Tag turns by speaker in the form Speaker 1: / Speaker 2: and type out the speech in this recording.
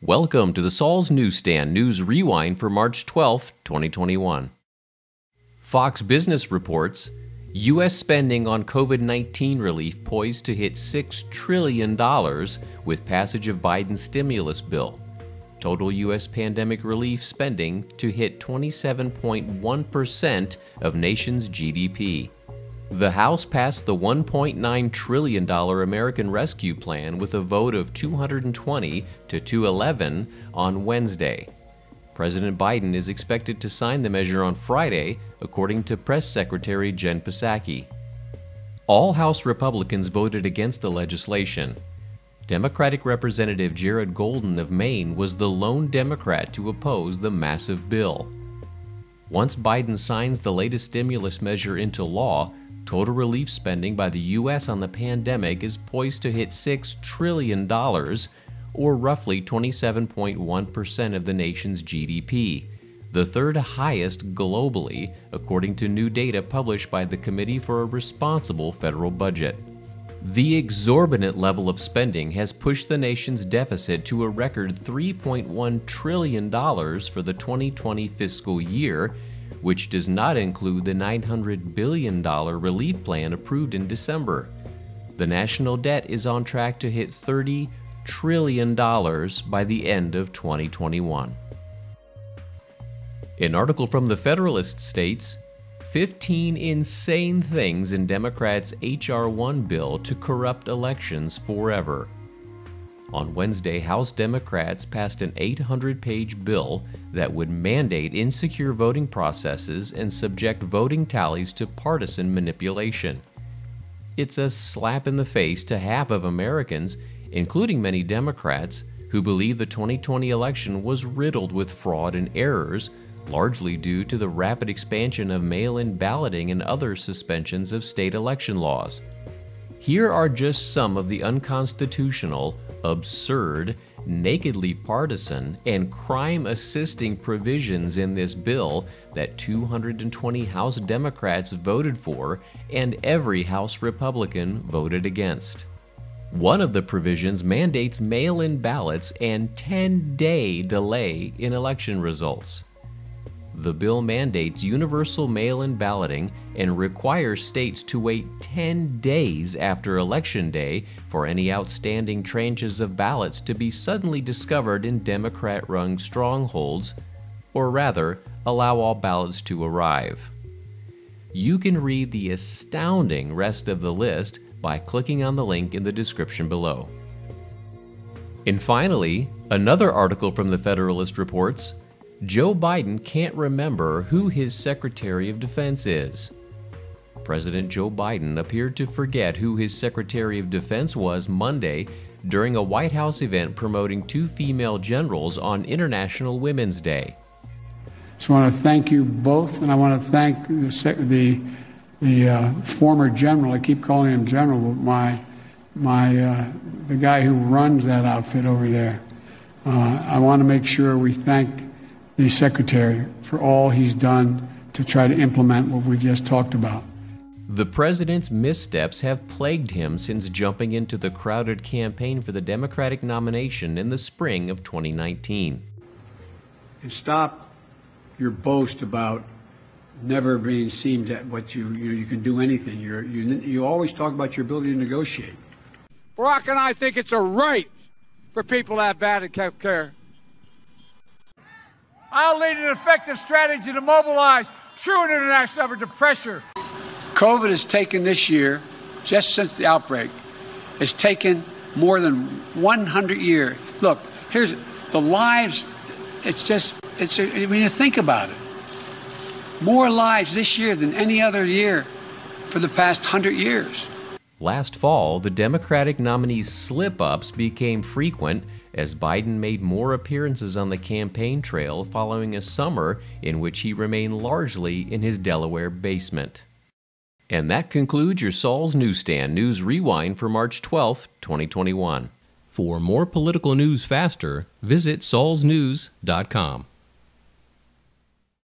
Speaker 1: Welcome to the Saul's Newsstand News Rewind for March 12, 2021. Fox Business reports, U.S. spending on COVID-19 relief poised to hit $6 trillion with passage of Biden's stimulus bill. Total U.S. pandemic relief spending to hit 27.1% of nation's GDP. The House passed the $1.9 trillion American Rescue Plan with a vote of 220 to 211 on Wednesday. President Biden is expected to sign the measure on Friday, according to Press Secretary Jen Psaki. All House Republicans voted against the legislation. Democratic Representative Jared Golden of Maine was the lone Democrat to oppose the massive bill. Once Biden signs the latest stimulus measure into law, total relief spending by the U.S. on the pandemic is poised to hit $6 trillion, or roughly 27.1% of the nation's GDP, the third highest globally, according to new data published by the Committee for a Responsible Federal Budget. The exorbitant level of spending has pushed the nation's deficit to a record $3.1 trillion for the 2020 fiscal year, which does not include the $900 billion relief plan approved in December. The national debt is on track to hit $30 trillion by the end of 2021. An article from The Federalist states, 15 insane things in Democrats' H.R. 1 bill to corrupt elections forever. On Wednesday, House Democrats passed an 800-page bill that would mandate insecure voting processes and subject voting tallies to partisan manipulation. It's a slap in the face to half of Americans, including many Democrats, who believe the 2020 election was riddled with fraud and errors, largely due to the rapid expansion of mail-in balloting and other suspensions of state election laws. Here are just some of the unconstitutional, absurd, nakedly partisan, and crime-assisting provisions in this bill that 220 House Democrats voted for and every House Republican voted against. One of the provisions mandates mail-in ballots and 10-day delay in election results. The bill mandates universal mail-in balloting and requires states to wait 10 days after Election Day for any outstanding tranches of ballots to be suddenly discovered in Democrat-run strongholds, or rather, allow all ballots to arrive. You can read the astounding rest of the list by clicking on the link in the description below. And finally, another article from The Federalist reports, Joe Biden can't remember who his Secretary of Defense is. President Joe Biden appeared to forget who his Secretary of Defense was Monday during a White House event promoting two female generals on International Women's Day.
Speaker 2: So I want to thank you both, and I want to thank the former general. I keep calling him general, but the guy who runs that outfit over there. I want to make sure we thank the Secretary for all he's done to try to implement what we've just talked about.
Speaker 1: The president's missteps have plagued him since jumping into the crowded campaign for the Democratic nomination in the spring of 2019.
Speaker 2: And stop your boast about never being seen that what you can do anything. You always talk about your ability to negotiate.
Speaker 3: Barack and I think it's a right for people to have bad health care. I'll lead an effective strategy to mobilize true international effort to pressure.
Speaker 2: COVID has taken this year, just since the outbreak, has taken more than 100 years. Look, here's the lives. When you think about it, more lives this year than any other year for the past 100 years.
Speaker 1: Last fall, the Democratic nominee's slip-ups became frequent as Biden made more appearances on the campaign trail following a summer in which he remained largely in his Delaware basement. And that concludes your Saul's Newsstand News Rewind for March 12, 2021. For more political news faster, visit saulsnews.com.